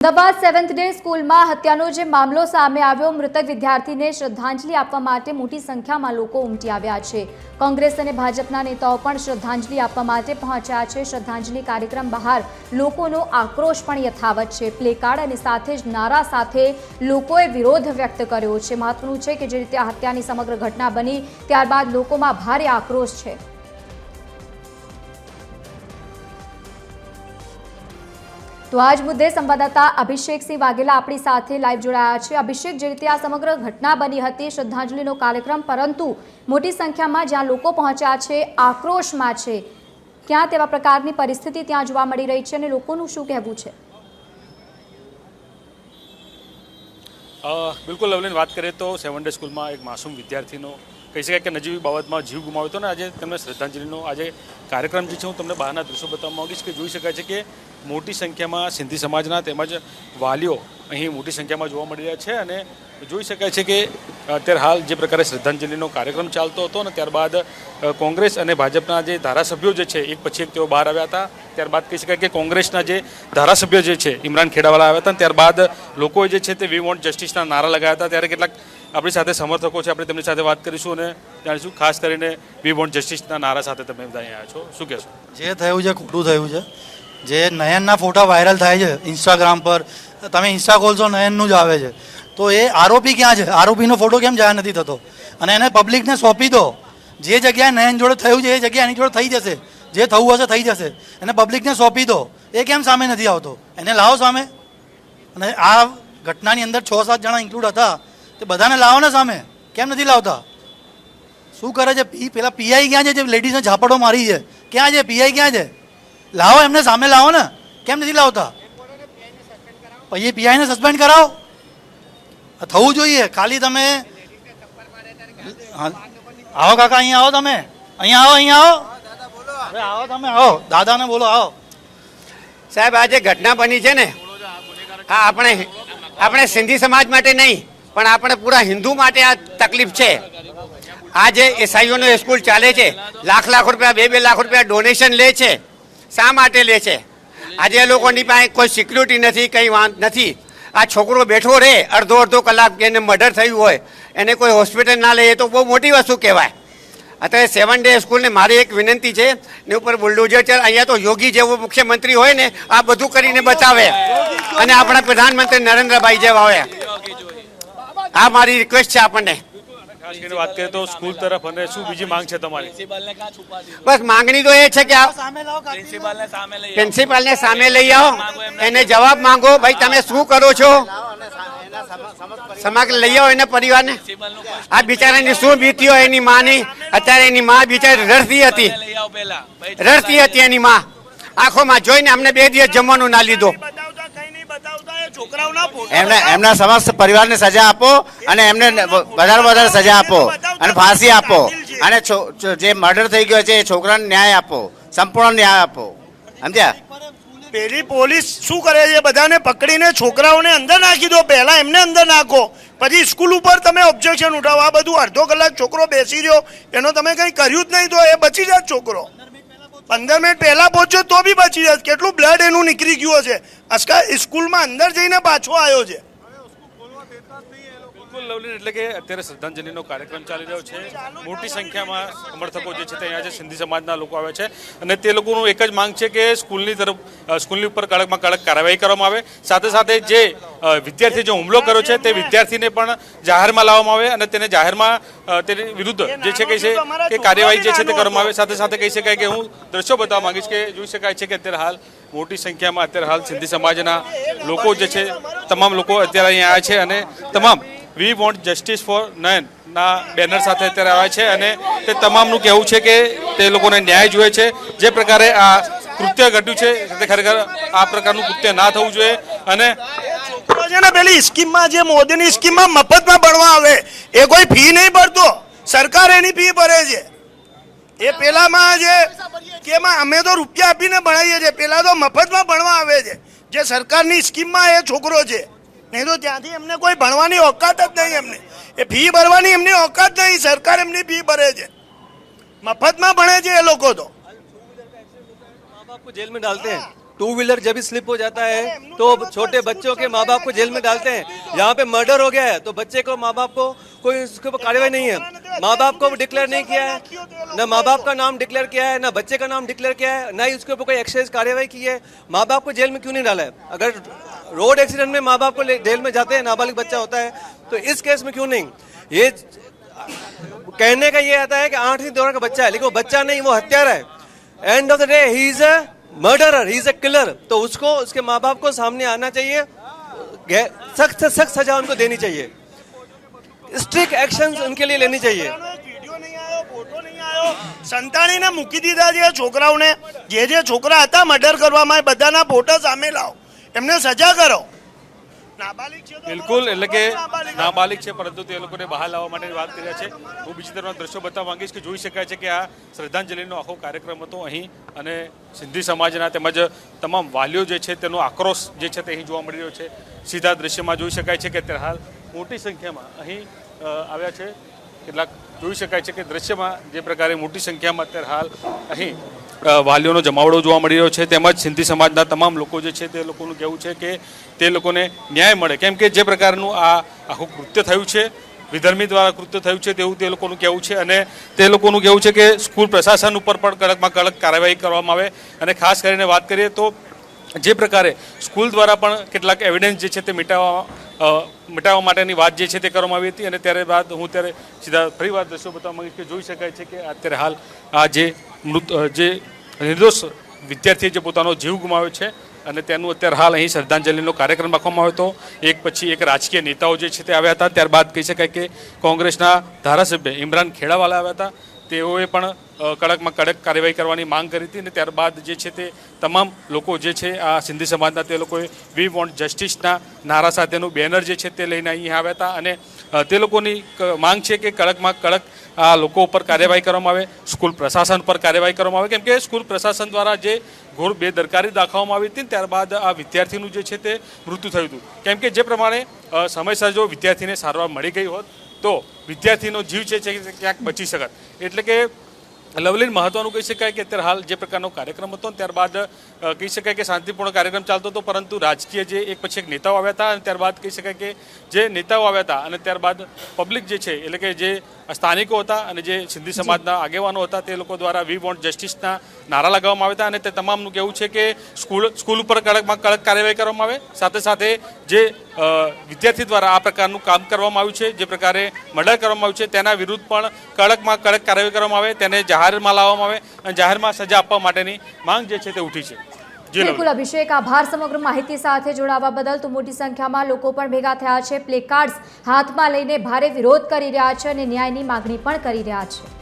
Ahmedabad seventh day સ્કૂલમાં હત્યાનો જે મામલો સામે આવ્યો, મૃતક વિદ્યાર્થીને શ્રદ્ધાંજલિ આપવા માટે મોટી સંખ્યામાં લોકો ઉમટી આવ્યા છે। કોંગ્રેસ અને ભાજપના નેતાઓ પણ શ્રદ્ધાંજલિ આપવા માટે પહોંચ્યા છે। શ્રદ્ધાંજલિ કાર્યક્રમ બહાર લોકોનો આક્રોશ પણ યથાવત છે। પ્લેકાર્ડ અને સાથે જ નારા સાથે લોકોએ વિરોધ વ્યક્ત કર્યો છે। મહત્વનું છે કે જે રીતે હત્યાની સમગ્ર ઘટના બની ત્યારબાદ લોકોમાં ભારે આક્રોશ છે। तो आज मुद्दे संवाददाता अभिषेक सिंह वाघेला अपनी साथे लाइव जोड़ाया है। अभिषेक, जे रीते आ समग्र घटना बनी हती श्रद्धांजलिनो कार्यक्रम, परंतु मोटी संख्या में ज्यां लोको पहोंच्या छे आक्रोश में छे, क्या तेवा प्रकारनी परिस्थिति त्यां जोवा मळी रही छे अने लोकोनुं शुं कहेवुं छे? बिल्कुल लवलीन बात करें तो सेवन डे स्कूल में एक मासूम विद्यार्थीनो कही शकाय कि नजीवी बाबतमां जीव गुमाव्यो हतो ने आज तेमने श्रद्धांजलिनो आज कार्यक्रम जे छे हूँ तमने बहारना दृश्यो बताववा मांगीश कि जोई शकाय छे कि मोटी संख्या में सिंधी समाजना तेमज वालीओ अहीं मोटी संख्या में जोवा मळी रह्या छे अने जोई शकाय छे कि अत्यारे हाल जे प्रकारे श्रद्धांजलिनो कार्यक्रम चालतो हतो ने त्यारबाद कोंग्रेस अने भाजपना जे धारासभ्यो जे छे एक पछी एक तेओ बहार आव्या हता। त्यारबाद कही शकाय कि कोंग्रेसना जे धारासभ्य जे छे इमरान खेड़ावाला आव्या हता। त्यारबाद लोकोए जे छे ते वी वोंट जस्टिसना नारा लगाव्या हता। त्यारे केटलाक अपनी साथे समर्थको छे, आपणे તેમની સાથે વાત કરીશું અને જાણીશું ખાસ કરીને વી વોન્ટ જસ્ટિસના નારા સાથે તમે બધા અહીંયા આવ્યા છો, શું કહેશો? જે થયું છે ખોટું થયું છે। જે નયનના ફોટા વાયરલ થાય છે ઇન્સ્ટાગ્રામ પર, તમે ઇન્સ્ટા ખોલશો નયનનું જ આવે છે, તો એ આરોપી ક્યાં છે? આરોપીનો ફોટો કેમ જાહેર નથી થતો? અને એને પબ્લિકને સોંપી દો। જે જગ્યાએ નયન જોડે થયું છે એ જગ્યાએ એની જોડે થઈ જશે, જે થવું હશે થઈ જશે, એને પબ્લિકને સોંપી દો। એ કેમ સામે નથી આવતો? એને લાવો સામે। અને આ ઘટનાની અંદર 6-7 જણા ઇન્ક્લુડ હતા, તે બધાને લાવો ને સામે, કેમ નથી લાવતા? શું કરે છે? પેલા પીઆઈ ક્યાં છે જે લેડીઝને ઝાપડો મારી છે? ક્યાં છે પીઆઈ? ક્યાં છે? લાવો એમને સામે, લાવો ને, કેમ નથી લાવતા? પછી પીઆઈને સસ્પેન્ડ કરાવો, થવું જોઈએ। ખાલી તમે આવો કાકા, અહીંયા આવો, તમે અહીંયા આવો, અહીંયા આવો, અરે આવો, તમે આવો, દાદાને બોલો, આવો સાહેબ। આ જે ઘટના બની છે ને, આ આપણે સિંધી સમાજ માટે નહીં પણ આપણે પૂરા હિન્દુ માટે આ તકલીફ છે। આ જે ઈસાઈઓનો સ્કૂલ ચાલે છે, લાખ રૂપિયા 2-2 લાખ રૂપિયા ડોનેશન લે છે, શા માટે લે છે? આજે એ લોકોની પાસે કોઈ સિક્યુરિટી નથી, કંઈ વાંધ નથી। આ છોકરો બેઠો રહે અડધો કલાક, એને મર્ડર થયું હોય, એને કોઈ હોસ્પિટલ ના લે, એ તો બહુ મોટી વસ્તુ કહેવાય। અત્યારે સેવન ડે સ્કૂલને મારી એક વિનંતી છે, ને ઉપર બુલડોઝર છે। અહીંયા તો યોગી જેવો મુખ્યમંત્રી હોય ને, આ બધું કરીને બચાવે, અને આપણા પ્રધાનમંત્રી નરેન્દ્રભાઈ જેવા હોય। આ મારી રિક્વેસ્ટ છે આપણને। ખાસ કરીને વાત કરીએ તો સ્કૂલ તરફ અને શું બીજી માંગ છે તમારી? બસ માંગણી તો એ છે કે પ્રિન્સિપાલને સામે લઈ આવો, એને જવાબ માંગો, ભાઈ તમે શું કરો છો, સમગ્ર લઈ આવો એને પરિવારને। આ બિચારાની શું બીતી હોય એની માની। અત્યારે એની માં બિચારી રડતી હતી એની માં આંખોમાં જોઈને અમને 2 દિવસ જમવાનું ના લીધો। એમના સમસ્ત પરિવારને સજા આપો અને એમને વધારે સજા આપો અને ફાંસી આપો, અને જે મર્ડર થઈ ગયો છે એ છોકરાને ન્યાય આપો, સંપૂર્ણ ન્યાય આપો, સમજ્યા? પેલી પોલીસ શું કરે છે? બધાને પકડીને છોકરાઓને અંદર નાખી દો, પહેલા એમને અંદર નાખો, પછી સ્કૂલ ઉપર તમે ઓબ્જેક્શન ઉઠાવો। આ બધું અડધો કલાક છોકરો બેસી રહ્યો, એનો તમે કંઈ કર્યું જ નહીં તો એ બચી જાત છોકરો। 15 મિનિટ પહેલા પહોંચ્યો તો બી બચી જાત। કેટલું બ્લડ એનું નીકળી ગયું છે, આસ્કા સ્કૂલમાં અંદર જઈને પાછો આવ્યો છે। બિલકુલ લવલીન, એટલે કે અત્યારે શ્રદ્ધાંજલિનો કાર્યક્રમ ચાલી રહ્યો છે। મોટી સંખ્યામાં સમર્થકો જે છે તે અહીંયા છે, સિંધી સમાજના લોકો આવે છે, અને તે લોકોનું એક જ માંગ છે કે સ્કૂલની ઉપર કડકમાં કડક કાર્યવાહી કરવામાં આવે। સાથે સાથે જે વિદ્યાર્થી જે હુમલો કર્યો છે તે વિદ્યાર્થીને પણ જાહેરમાં લાવવામાં આવે અને તેને જાહેરમાં તેની વિરુદ્ધ જે છે કહે છે કે કાર્યવાહી જે છે તે કરવામાં આવે। સાથે સાથે કહી શકાય કે હું દ્રશ્યો બતાવવા માંગીશ કે જોઈ શકાય છે કે અત્યારે હાલ મોટી સંખ્યામાં અત્યારે હાલ સિંધી સમાજના લોકો જે છે, તમામ લોકો અત્યારે અહીંયા આવ્યા છે અને તમામ વી વોન્ટ જસ્ટિસ ફોર નયન ના બેનર સાથે અત્યારે આવ્યા છે, અને તે તમામનું કહેવું છે કે તે લોકોને ન્યાય જોઈએ છે। જે પ્રકારે આ કૃત્ય ઘટ્યું છે તે ખરેખર આ પ્રકારનું કૃત્ય ના થવું જોઈએ। અને પેલી સ્કીમમાં, જે મોદીની સ્કીમમાં મફતમાં ભણવા આવે, એ કોઈ ફી નહીં ભરતો, સરકાર એની ફી ભરે છે। એ પેલામાં જે કે અમે તો રૂપિયા આપીને ભણાવીએ છીએ, પેલા તો મફતમાં ભણવા આવે છે। જે સરકારની સ્કીમમાં એ છોકરો છે, નહીં તો ત્યાંથી એમને કોઈ ભણવાની औकात જ નહીં। એમને એ ફી ભરવાની એમની औकात નહીં, સરકાર એમની ફી ભરે છે, મફતમાં ભણે છે એ લોકો। તો आपको जेल में डालते हैं टू व्हीलर जब भी स्लिप हो जाता है तो छोटे बच्चों के माँ बाप को जेल में डालते हैं। यहाँ पे मर्डर हो गया है तो बच्चे को माँ बाप को कोई उसके ऊपर कार्रवाई नहीं है, माँ बाप को डिक्लेयर नहीं किया है, न माँ बाप का नाम डिक्लेयर किया है, न बच्चे का नाम डिक्लेयर किया है, न ही उसके ऊपर कोई एक्साइज कार्रवाई की है। माँ बाप को जेल में क्यों नहीं डाला है? अगर रोड एक्सीडेंट में माँ बाप को जेल में जाते हैं, नाबालिग बच्चा होता है, तो इस केस में क्यों नहीं? ये कहने का ये आता है कि 8वीं दौरान का बच्चा है, लेकिन वो बच्चा नहीं, वो हत्यारा है। End of the day he is a murderer, he is a killer. तो उसको उसके माँ बाप को सामने आना चाहिए, सख्त से सख्त सजा उनको देनी चाहिए, स्ट्रिक्ट एक्शन उनके लिए लेनी चाहिए। વિડીયો નહીં આવ્યો, ફોટો નહીં આવ્યો, સંતાણીને મૂકી દીધા છે છોકરાઓને, જે છોકરા હતા મર્ડર કરવામાં એ બધાના ફોટા સામે લાવો, એમને સજા કરો। નાબાલિગ છે તો બિલકુલ, એટલે કે નાબાલિગ છે પરંતુ તે લોકોને બહાર લાવવા માટેની વાત કરી રહ્યા છે। હું બીજી તરફના દ્રશ્યો બતાવવા માંગીશ કે જોઈ શકાય છે કે આ શ્રદ્ધાંજલિનો આખો કાર્યક્રમ હતો અહીં, અને સિંધી સમાજના તેમજ તમામ વાલીઓ જે છે તેનો આક્રોશ જે છે તે અહીં જોવા મળી રહ્યો છે। સીધા દ્રશ્યમાં જોઈ શકાય છે કે અત્યારે હાલ મોટી સંખ્યામાં અહીં આવ્યા છે। કેટલાક જોઈ શકાય છે કે દ્રશ્યમાં જે પ્રકારે મોટી સંખ્યામાં અત્યારે હાલ અહીં વાલીઓનો જમાવડો જોવા મળી રહ્યો છે, તેમજ સિંધી સમાજના તમામ લોકો જે છે તે લોકોનું કહેવું છે કે તે લોકોને ન્યાય મળે, કેમ કે જે પ્રકારનું આ આખું કૃત્ય થયું છે, વિધર્મી દ્વારા કૃત્ય થયું છે તેવું તે લોકોનું કહેવું છે। અને તે લોકોનું કહેવું છે કે સ્કૂલ પ્રશાસન ઉપર પણ કડકમાં કડક કાર્યવાહી કરવામાં આવે। અને ખાસ કરીને વાત કરીએ તો જે પ્રકારે સ્કૂલ દ્વારા પણ કેટલાક એવિડન્સ જે છે તે મિટાવવા માટેની વાત જે છે તે કરવામાં આવી હતી। અને ત્યારબાદ હું ત્યારે સીધા ફરી વાર દ્રશ્યો બતાવવા માંગીશ કે જોઈ શકાય છે કે અત્યારે હાલ આ જે નિર્દોષ વિદ્યાર્થીએ જે પોતાનો જીવ ગુમાવ્યો છે અને તેનું અત્યારે હાલ અહીં શ્રદ્ધાંજલિનો કાર્યક્રમ રાખવામાં આવ્યો હતો। એક પછી એક રાજકીય નેતાઓ જે છે તે આવ્યા હતા। ત્યારબાદ કહી શકાય કે કોંગ્રેસના ધારાસભ્ય ઇમરાન ખેડાવાલા આવ્યા હતા, તેઓએ પણ કડકમાં કડક કાર્યવાહી કરવાની માંગ કરી હતી। અને ત્યારબાદ જે છે તે તમામ લોકો જે છે આ સિંધી સમાજના તે લોકોએ વી વોન્ટ જસ્ટિસના નારા સાથેનું બેનર જે છે તે લઈને અહીં આવ્યા હતા। અને તે લોકોની માંગ છે કે કડકમાં કડક આ લોકો ઉપર કાર્યવાહી કરવામાં આવે, સ્કૂલ પ્રશાસન પર કાર્યવાહી કરવામાં આવે, કેમ કે સ્કૂલ પ્રશાસન દ્વારા જે ઘોર બેદરકારી દાખવવામાં આવી હતી ત્યારબાદ આ વિદ્યાર્થીનું જે છે તે મૃત્યુ થયું હતું। કેમ કે જે પ્રમાણે સમયસર જો વિદ્યાર્થીને સારવાર મળી ગઈ હોત તો વિદ્યાર્થીનો જીવ છે તે ક્યાંક બચી શકત। એટલે કે લવલીન મહત્વનું કહી શકાય કે અત્યારે હાલ જે પ્રકારનો કાર્યક્રમ હતો ત્યારબાદ કહી શકાય કે શાંતિપૂર્ણ કાર્યક્રમ ચાલતો હતો, પરંતુ રાજકીય જે એક પછી એક નેતાઓ આવ્યા હતા અને ત્યારબાદ કહી શકાય કે જે નેતાઓ આવ્યા હતા અને ત્યારબાદ પબ્લિક જે છે એટલે કે જે સ્થાનિકો હતા અને જે સિંધી સમાજના આગેવાનો હતા તે લોકો દ્વારા વી વોન્ટ જસ્ટિસના નારા લગાવવામાં આવ્યા હતા। અને તે તમામનું કહેવું છે કે સ્કૂલ ઉપર કડકમાં કડક કાર્યવાહી કરવામાં આવે, સાથે સાથે જે વિદ્યાર્થી દ્વારા આ પ્રકારનું કામ કરવામાં આવ્યું છે, જે પ્રકારે મર્ડર કરવામાં આવ્યું છે તેના વિરુદ્ધ પણ કડકમાં કડક કાર્યવાહી કરવામાં આવે, તેને જાહેરમાં લાવવામાં આવે અને જાહેરમાં સજા આપવા માટેની માંગ જે છે તે ઉઠી છે। બિલકુલ અભિષેક, આભાર સમગ્ર માહિતી સાથે જોડાવા બદલ। તો મોટી સંખ્યામાં લોકો પણ ભેગા થયા છે, પ્લે કાર્ડ્સ હાથમાં લઈને ભારે વિરોધ કરી રહ્યા છે અને ન્યાયની માગણી પણ કરી રહ્યા છે।